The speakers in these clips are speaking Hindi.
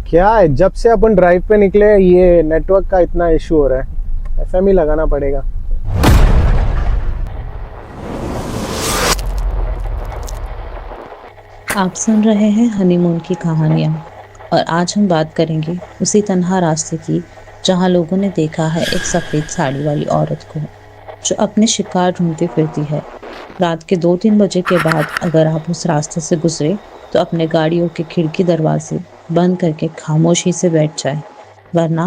क्या है, जब से अपन ड्राइव पे निकले ये नेटवर्क का इतना इशू हो रहा है। एफएम ही लगाना पड़ेगा। आप सुन रहे हैं हनीमून की कहानियाँ और आज हम बात करेंगे उसी तन्हा रास्ते की जहाँ लोगों ने देखा है एक सफ़ेद साड़ी वाली औरत को जो अपने शिकार ढूंढती फिरती है। रात के 2-3 बजे के बाद अगर आप उस रास्ते से गुजरे तो अपने गाड़ियों के खिड़की दरवाजे बंद करके खामोशी से बैठ जाए, वरना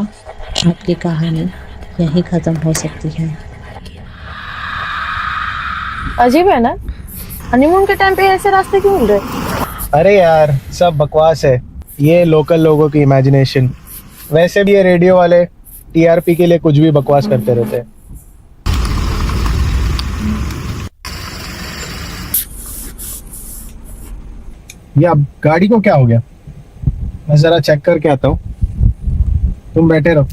आपकी कहानी यहीं ख़त्म हो सकती है। अजीब है ना, हनीमून के टाइम पे ऐसे रास्ते क्यों मिल रहे? अरे यार, सब बकवास है, ये लोकल लोगों की इमेजिनेशन। वैसे भी ये रेडियो वाले टीआरपी के लिए कुछ भी बकवास करते रहते हैं। ये अब गाड़ी को क्या हो गया? मैं जरा चेक करके आता हूँ, तुम बैठे रहो।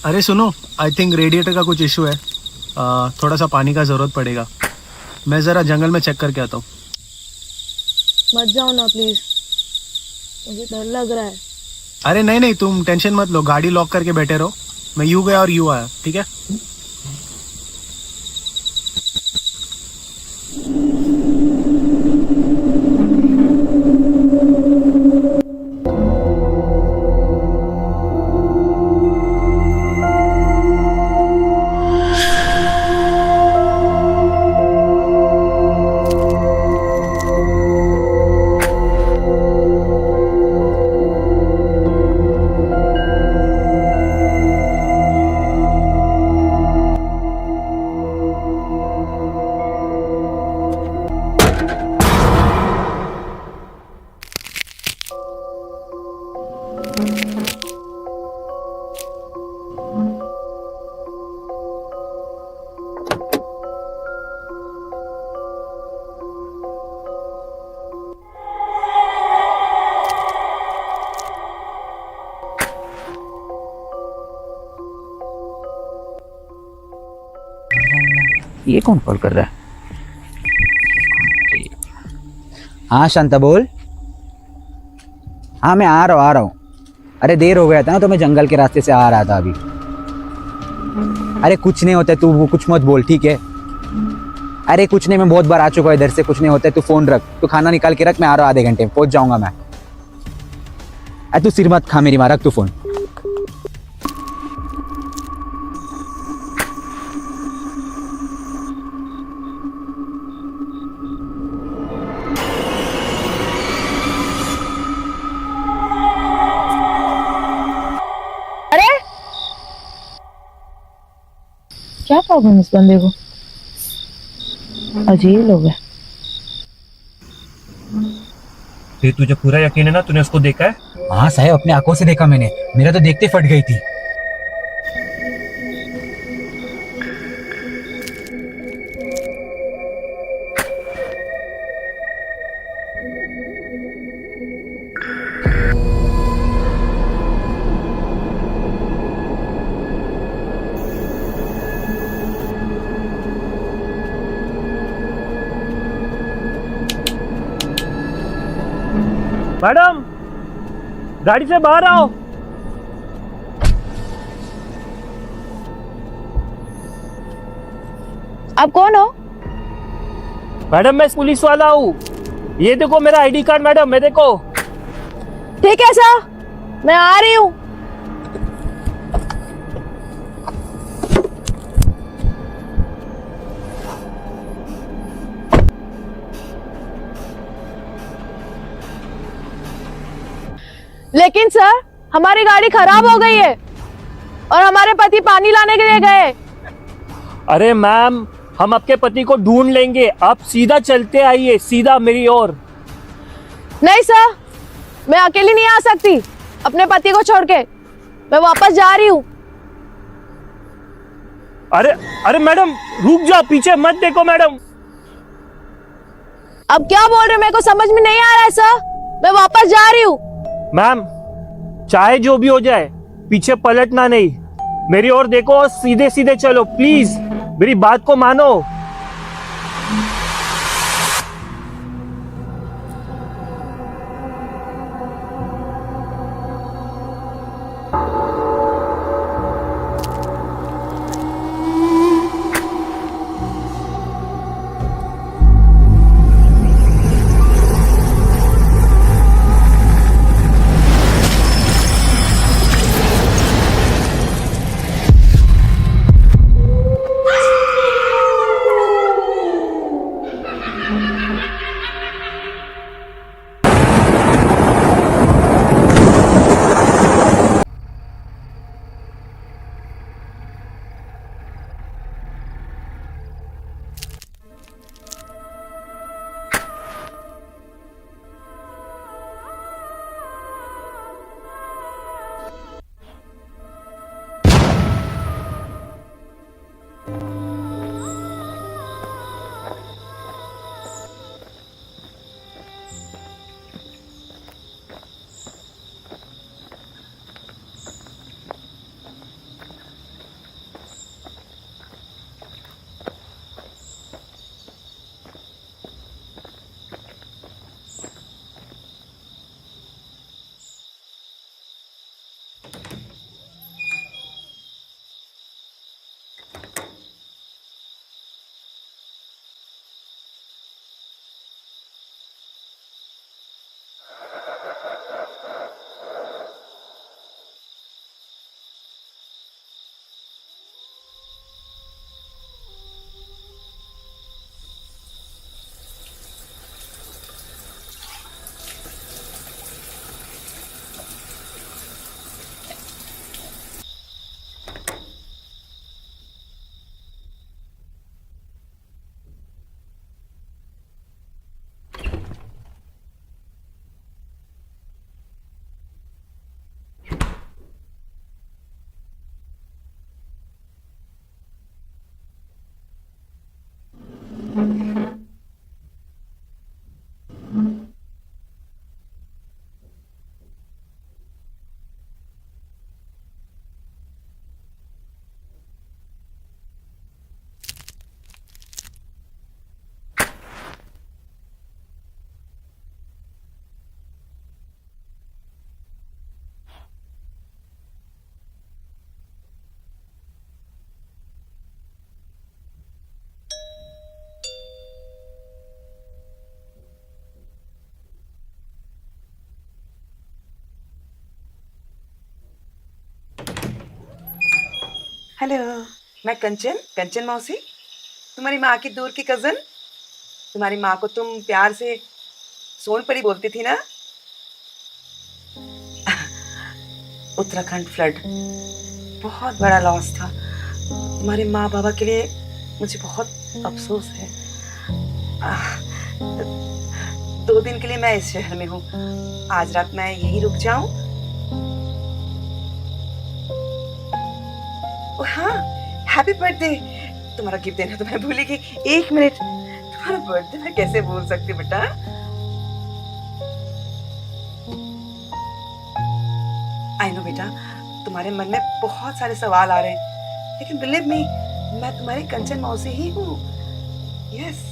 अरे सुनो, आई थिंक रेडिएटर का कुछ इशू है। थोड़ा सा पानी का ज़रूरत पड़ेगा। मैं ज़रा जंगल में चेक करके आता हूँ। मत जाओ ना प्लीज, मुझे डर लग रहा है। अरे नहीं नहीं, तुम टेंशन मत लो, गाड़ी लॉक करके बैठे रहो। मैं यूँ गया और यूँ आया, ठीक है? ये कौन कॉल कर रहा है? हाँ शांता बोल। हाँ मैं आ रहा हूँ। अरे देर हो गया था ना, तो मैं जंगल के रास्ते से आ रहा था अभी। अरे कुछ नहीं होता, तू कुछ मत बोल, ठीक है? अरे कुछ नहीं, मैं बहुत बार आ चुका हूँ इधर से, कुछ नहीं होता है। तू फोन रख, तू खाना निकाल के रख, मैं आ रहा हूँ, आधे घंटे में पहुंच जाऊंगा मैं। अरे तू सिर मत खा मेरी माँ, रख तू फोन। अरे क्या प्रॉब्लम इस बंदे को? अजीब लोग है। फिर तुझे पूरा यकीन है ना, तूने उसको देखा है? हाँ साहब, अपने आंखों से देखा मैंने, मेरा तो देखते फट गई थी। मैडम, गाड़ी से बाहर आओ। आप कौन हो? मैडम मैं पुलिस वाला हूँ। ये देखो मेरा आईडी कार्ड मैडम, मैं देखो। ठीक है सर, मैं आ रही हूँ। लेकिन सर हमारी गाड़ी खराब हो गई है और हमारे पति पानी लाने के लिए गए। अरे मैम, हम आपके पति को ढूंढ लेंगे, आप सीधा चलते आइए, सीधा मेरी ओर। नहीं सर, मैं अकेली नहीं आ सकती अपने पति को छोड़ के। मैं वापस जा रही हूँ। अरे अरे मैडम रुक जाओ, पीछे मत देखो मैडम। अब क्या बोल रहे, मेरे को समझ में नहीं आ रहा है सर। मैं वापस जा रही हूँ। मैम, चाहे जो भी हो जाए, पीछे पलटना नहीं, मेरी ओर देखो और सीधे सीधे चलो, प्लीज मेरी बात को मानो। हेलो, मैं कंचन, कंचन मौसी, तुम्हारी माँ की दूर की कज़न। तुम्हारी माँ को तुम प्यार से सोनपरी बोलती थी ना। उत्तराखंड फ्लड बहुत बड़ा लॉस था। तुम्हारे माँ बाबा के लिए मुझे बहुत अफसोस है। 2 दिन के लिए मैं इस शहर में हूँ। आज रात मैं यहीं रुक जाऊँ? हाँ, हैप्पी बर्थडे। तुम्हारा गिफ्ट देना तो मैं भूल ही गई। 1 मिनट, तुम्हारा बर्थडे मैं कैसे भूल सकती बेटा। आई नो बेटा, तुम्हारे मन में बहुत सारे सवाल आ रहे हैं, लेकिन बिलीव मी, मैं तुम्हारी कंचन मौसी ही हूँ। यस।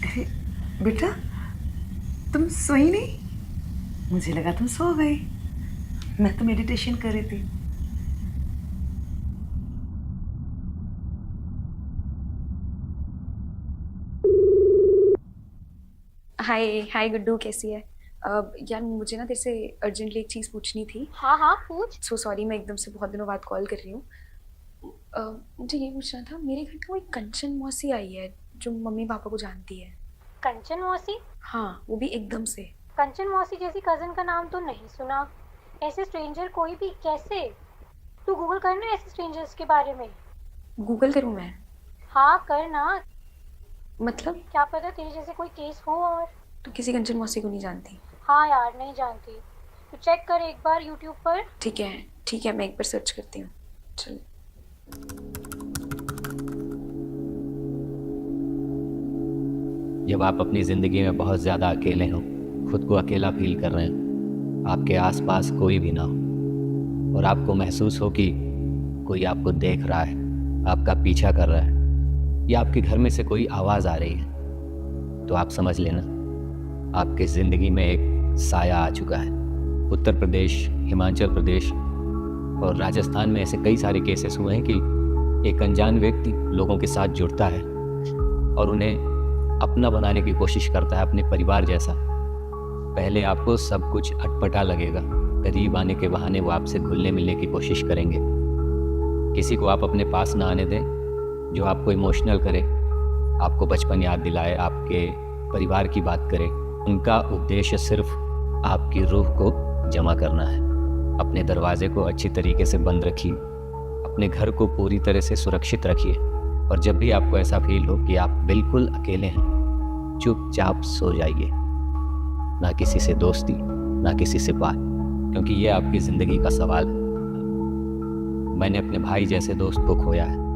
अरे बेटा, तुम सोई नहीं? मुझे लगा तुम सो गई। मैं तो मेडिटेशन कर रही थी। हाय हाय गुड्डू, कैसी है? यार मुझे ना तेरे से अर्जेंटली एक चीज़ पूछनी थी। हाँ हाँ पूछ। सो सॉरी, मैं एकदम से बहुत दिनों बाद कॉल कर रही हूँ। मुझे ये पूछना था, मेरे घर पे कोई कंचन मौसी आई है जो मम्मी पापा को जानती है। कंचन मौसी? हाँ, वो भी एकदम से। कंचन मौसी जैसी कजन का नाम तो नहीं सुना। ऐसे स्ट्रेंजर कोई भी कैसे? तू गूगल करना ऐसे स्ट्रेंजर्स के बारे में। गूगल करूँ मैं? हाँ करना, मतलब क्या पता तेरे जैसे कोई केस हो। और तू किसी कंचन मौसी को नहीं जानती? हाँ यार नहीं जानती। तू चेक कर एक बार यूट्यूब पर। ठीक है, मैं एक बार सर्च करती हूँ। चल। जब आप अपनी ज़िंदगी में बहुत ज़्यादा अकेले हों, खुद को अकेला फील कर रहे हो, आपके आसपास कोई भी ना हो और आपको महसूस हो कि कोई आपको देख रहा है, आपका पीछा कर रहा है या आपके घर में से कोई आवाज़ आ रही है, तो आप समझ लेना आपकी ज़िंदगी में एक साया आ चुका है। उत्तर प्रदेश, हिमाचल प्रदेश और राजस्थान में ऐसे कई सारे केसेस हुए हैं कि एक अनजान व्यक्ति लोगों के साथ जुड़ता है और उन्हें अपना बनाने की कोशिश करता है, अपने परिवार जैसा। पहले आपको सब कुछ अटपटा लगेगा, करीब आने के बहाने वो आपसे घुलने मिलने की कोशिश करेंगे। किसी को आप अपने पास ना आने दें जो आपको इमोशनल करे, आपको बचपन याद दिलाए, आपके परिवार की बात करे। उनका उद्देश्य सिर्फ आपकी रूह को जमा करना है। अपने दरवाजे को अच्छी तरीके से बंद रखिए, अपने घर को पूरी तरह से सुरक्षित रखिए और जब भी आपको ऐसा फील हो कि आप बिल्कुल अकेले हैं, चुपचाप सो जाइए। ना किसी से दोस्ती, ना किसी से बात, क्योंकि ये आपकी ज़िंदगी का सवाल है। मैंने अपने भाई जैसे दोस्त को खोया है।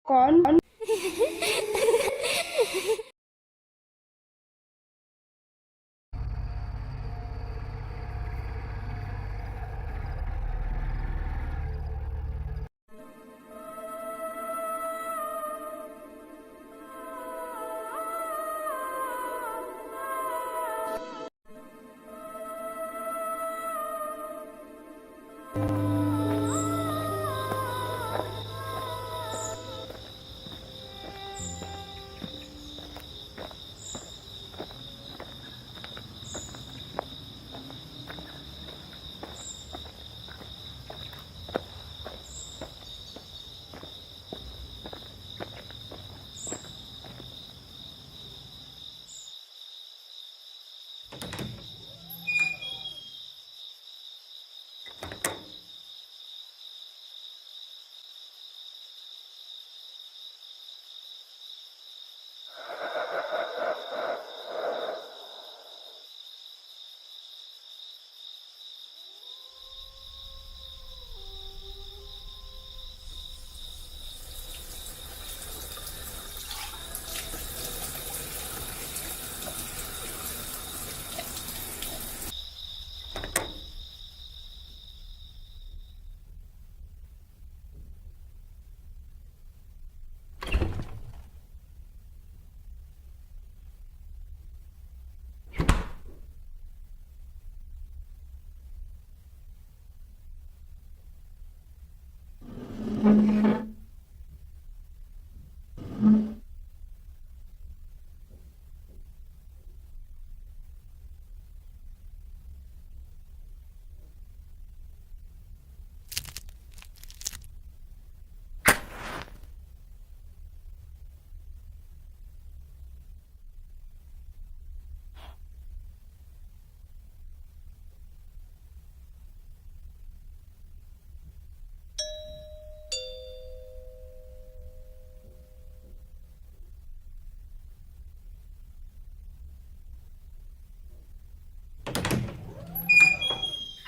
कौन?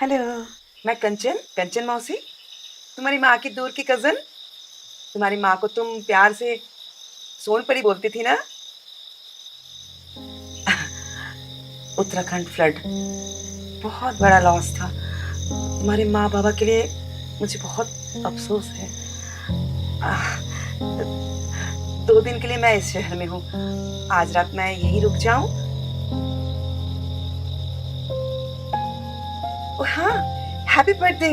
हेलो, मैं कंचन, कंचन मौसी, तुम्हारी माँ की दूर की कजन। तुम्हारी माँ को तुम प्यार से सोनपरी बोलती थी ना? उत्तराखंड फ्लड बहुत बड़ा लॉस था। तुम्हारे माँ बाबा के लिए मुझे बहुत अफसोस है। आह, 2 दिन के लिए मैं इस शहर में हूँ। आज रात मैं यहीं रुक जाऊं? ओह हाँ, हैप्पी बर्थडे।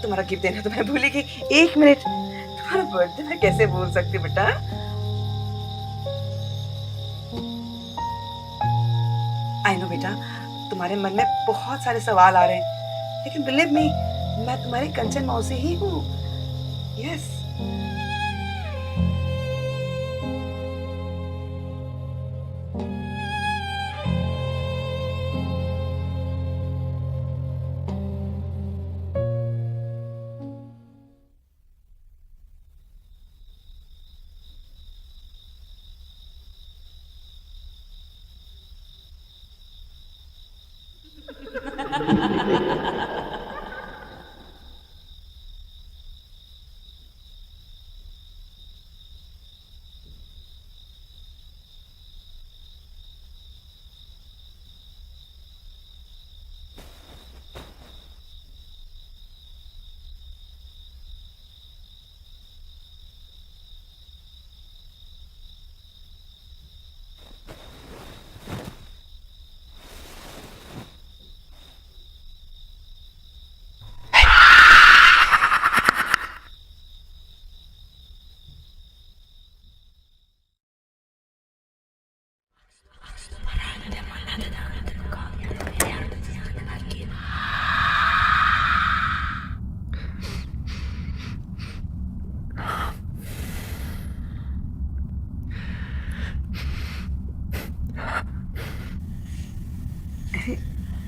तुम्हारा गिफ्ट देना तो मैं भूल ही गई। 1 मिनट, तुम्हारा बर्थडे मैं कैसे भूल सकती हूँ बेटा? आई नो बेटा, तुम्हारे मन में बहुत सारे सवाल आ रहे हैं, लेकिन बिलीव मी, मैं तुम्हारी कंचन मौसी ही हूँ। यस।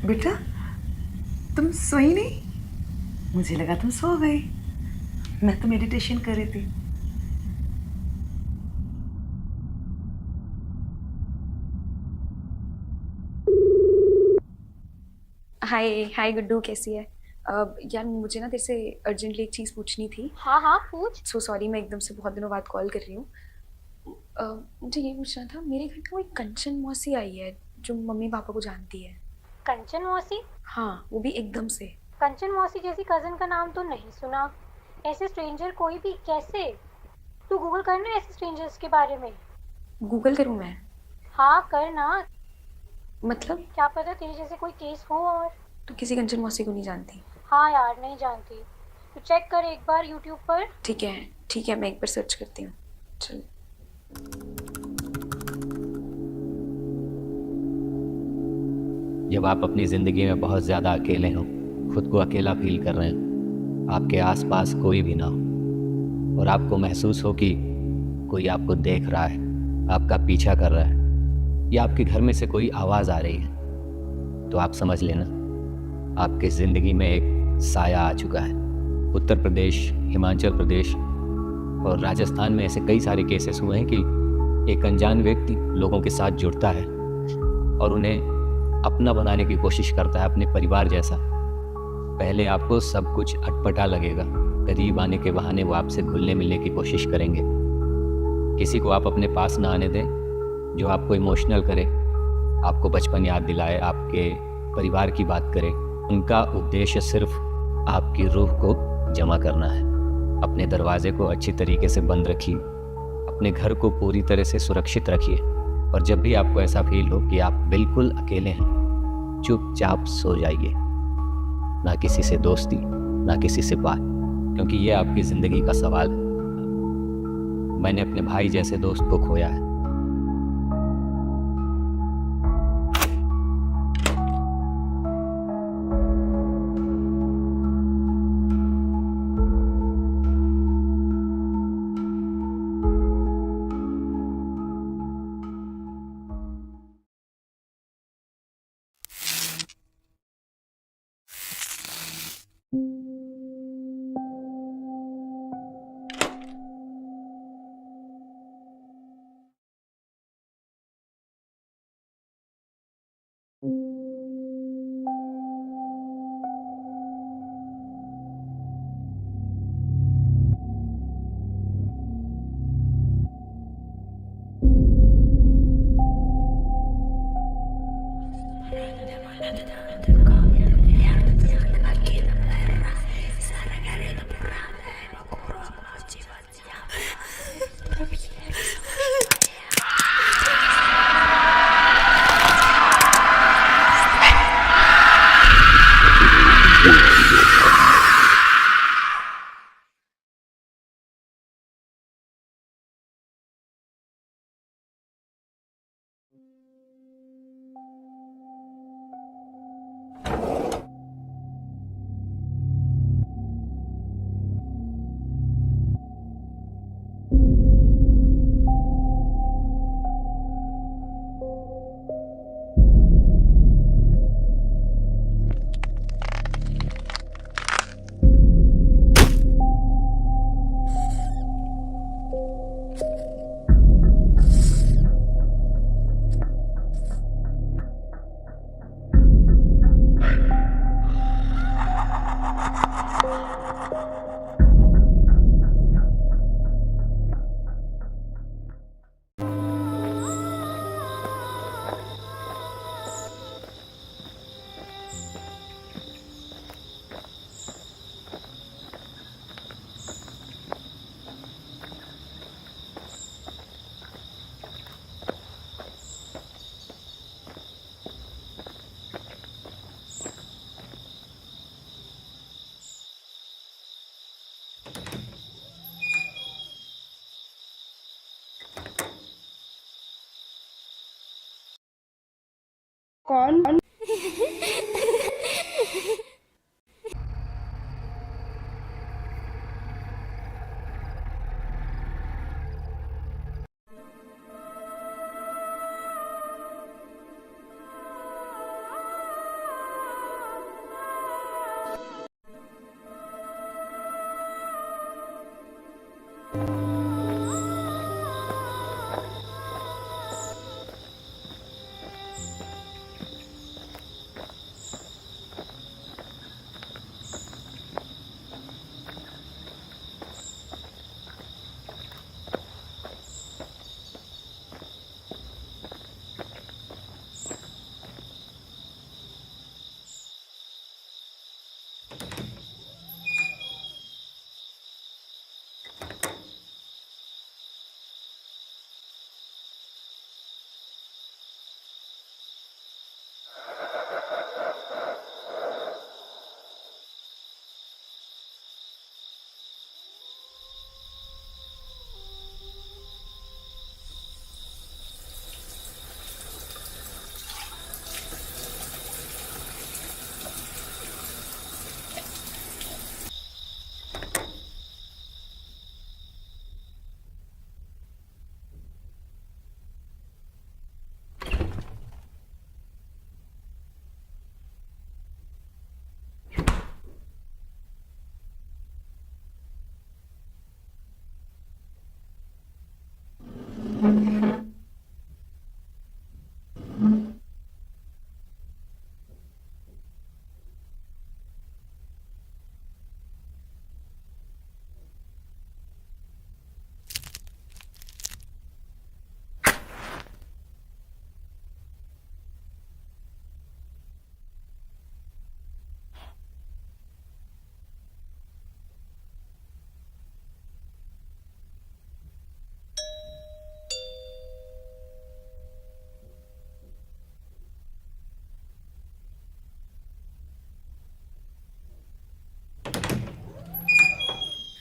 बेटा, तुम सोई नहीं? मुझे लगा तुम सो गई। मैं तो मेडिटेशन कर रही थी। हाय हाय गुड्डू, कैसी है? यार मुझे ना तेरे से अर्जेंटली एक चीज़ पूछनी थी। हाँ हाँ पूछ। सो सॉरी, मैं एकदम से बहुत दिनों बाद कॉल कर रही हूँ। मुझे ये पूछना था, मेरे घर में कोई कंचन मौसी आई है जो मम्मी पापा को जानती है। कंचन मौसी? हाँ, वो भी एकदम से। कंचन मौसी जैसी कजन का नाम तो नहीं सुना। ऐसे स्ट्रेंजर कोई भी कैसे? तू गूगल करना ऐसे स्ट्रेंजर्स के बारे में। गूगल करूँ मैं? हाँ करना। मतलब क्या पता तेरे जैसे कोई केस हो। और तू किसी कंचन मौसी को नहीं जानती? हाँ यार नहीं जानती। तू चेक कर एक बार यूट्यूब पर। ठीक है ठीक है, मैं एक बार सर्च करती हूँ। चल। जब आप अपनी ज़िंदगी में बहुत ज़्यादा अकेले हों, खुद को अकेला फील कर रहे हो, आपके आसपास कोई भी ना हो और आपको महसूस हो कि कोई आपको देख रहा है, आपका पीछा कर रहा है या आपके घर में से कोई आवाज़ आ रही है, तो आप समझ लेना आपकी ज़िंदगी में एक साया आ चुका है। उत्तर प्रदेश, हिमाचल प्रदेश और राजस्थान में ऐसे कई सारे केसेस हुए हैं कि एक अनजान व्यक्ति लोगों के साथ जुड़ता है और उन्हें अपना बनाने की कोशिश करता है, अपने परिवार जैसा। पहले आपको सब कुछ अटपटा लगेगा, करीब आने के बहाने वो आपसे घुलने मिलने की कोशिश करेंगे। किसी को आप अपने पास ना आने दें जो आपको इमोशनल करे, आपको बचपन याद दिलाए, आपके परिवार की बात करे। उनका उद्देश्य सिर्फ आपकी रूह को जमा करना है। अपने दरवाजे को अच्छी तरीके से बंद रखिए, अपने घर को पूरी तरह से सुरक्षित रखिए और जब भी आपको ऐसा फील हो कि आप बिल्कुल अकेले हैं, चुपचाप सो जाइए। ना किसी से दोस्ती, ना किसी से बात, क्योंकि ये आपकी ज़िंदगी का सवाल है। मैंने अपने भाई जैसे दोस्त को खोया है। कौन?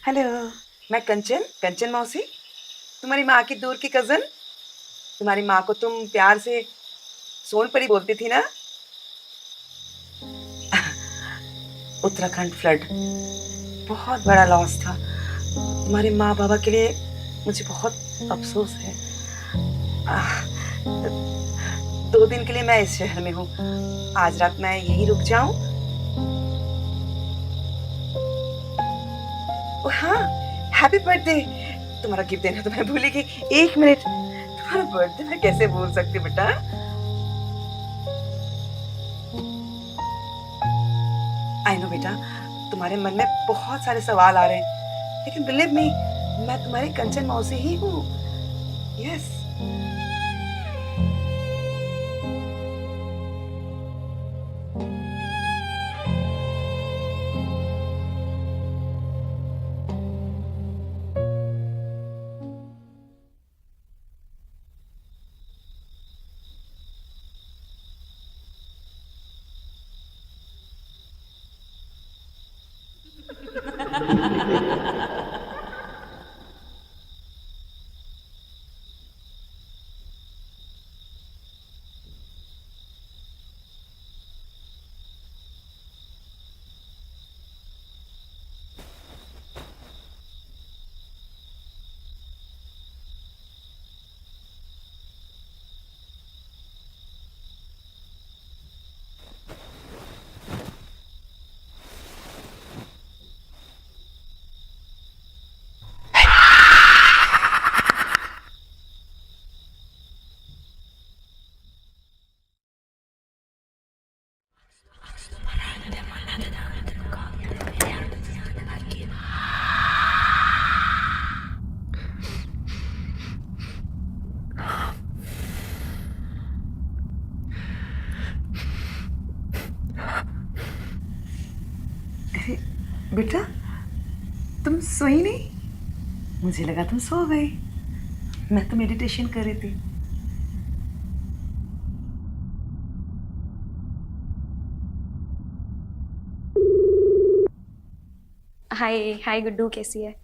हेलो, मैं कंचन, कंचन मौसी, तुम्हारी माँ की दूर की कज़न। तुम्हारी माँ को तुम प्यार से सोनपरी बोलती थी ना? उत्तराखंड फ्लड बहुत बड़ा लॉस था। तुम्हारे माँ बाबा के लिए मुझे बहुत अफसोस है। 2 दिन के लिए मैं इस शहर में हूँ। आज रात मैं यहीं रुक जाऊँ? हाँ, हैप्पी बर्थडे। तुम्हारा गिफ्ट देना तो मैं भूल ही गई। 1 मिनट, तुम्हारा बर्थडे मैं कैसे भूल सकती बेटा? आई नो बेटा, तुम्हारे मन में बहुत सारे सवाल आ रहे हैं, लेकिन बिलीव मी, मैं तुम्हारी कंचन मौसी ही हूँ। यस। बेटा, तुम सोई नहीं? मुझे लगा तुम सो गई। मैं तो मेडिटेशन कर रही थी। हाय हाय गुड्डू, कैसी है?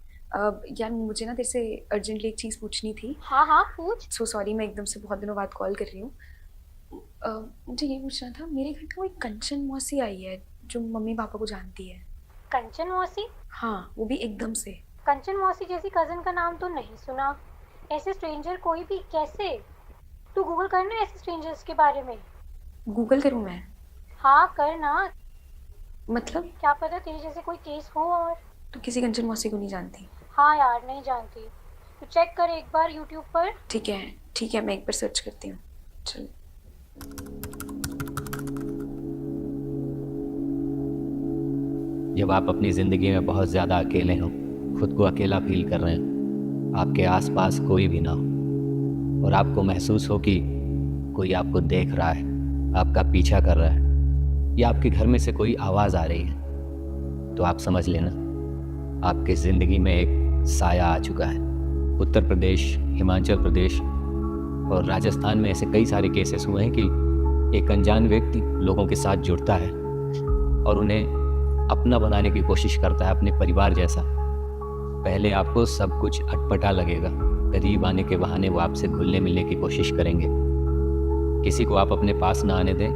यार मुझे ना तेरे से अर्जेंटली एक चीज़ पूछनी थी। हाँ हाँ पूछ। सो सॉरी, मैं एकदम से बहुत दिनों बाद कॉल कर रही हूँ। मुझे ये पूछना था, मेरे घर में कोई कंचन मौसी आई है जो मम्मी पापा को जानती है। कंचन मौसी? हाँ, वो भी एकदम से। कंचन मौसी जैसी कजन का नाम तो नहीं सुना। ऐसे स्ट्रेंजर कोई भी कैसे? तू गूगल करना ऐसे स्ट्रेंजर्स के बारे में। गूगल करूँ मैं? हाँ करना, मतलब क्या पता तेरे जैसे कोई केस हो। और तू किसी कंचन मौसी को नहीं जानती? हाँ यार नहीं जानती, तू चेक कर एक बार यूट्यूब पर। ठीक है, मैं एक बार सर्च करती हूँ। चल। जब आप अपनी ज़िंदगी में बहुत ज़्यादा अकेले हो, खुद को अकेला फील कर रहे हो, आपके आसपास कोई भी ना हो और आपको महसूस हो कि कोई आपको देख रहा है, आपका पीछा कर रहा है या आपके घर में से कोई आवाज़ आ रही है, तो आप समझ लेना आपकी ज़िंदगी में एक साया आ चुका है। उत्तर प्रदेश, हिमाचल प्रदेश और राजस्थान में ऐसे कई सारे केसेस हुए हैं कि एक अनजान व्यक्ति लोगों के साथ जुड़ता है और उन्हें अपना बनाने की कोशिश करता है, अपने परिवार जैसा। पहले आपको सब कुछ अटपटा लगेगा, करीब आने के बहाने वो आपसे घुलने मिलने की कोशिश करेंगे। किसी को आप अपने पास ना आने दें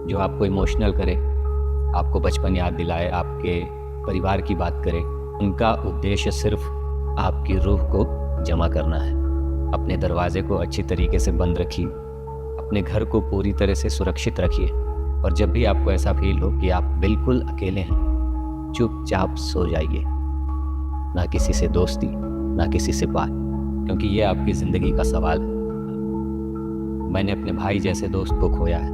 जो आपको इमोशनल करे, आपको बचपन याद दिलाए, आपके परिवार की बात करे। उनका उद्देश्य सिर्फ आपकी रूह को जमा करना है। अपने दरवाजे को अच्छी तरीके से बंद रखिए, अपने घर को पूरी तरह से सुरक्षित रखिए और जब भी आपको ऐसा फील हो कि आप बिल्कुल अकेले हैं, चुपचाप सो जाइए। ना किसी से दोस्ती, ना किसी से बात, क्योंकि ये आपकी ज़िंदगी का सवाल है। मैंने अपने भाई जैसे दोस्त को खोया है।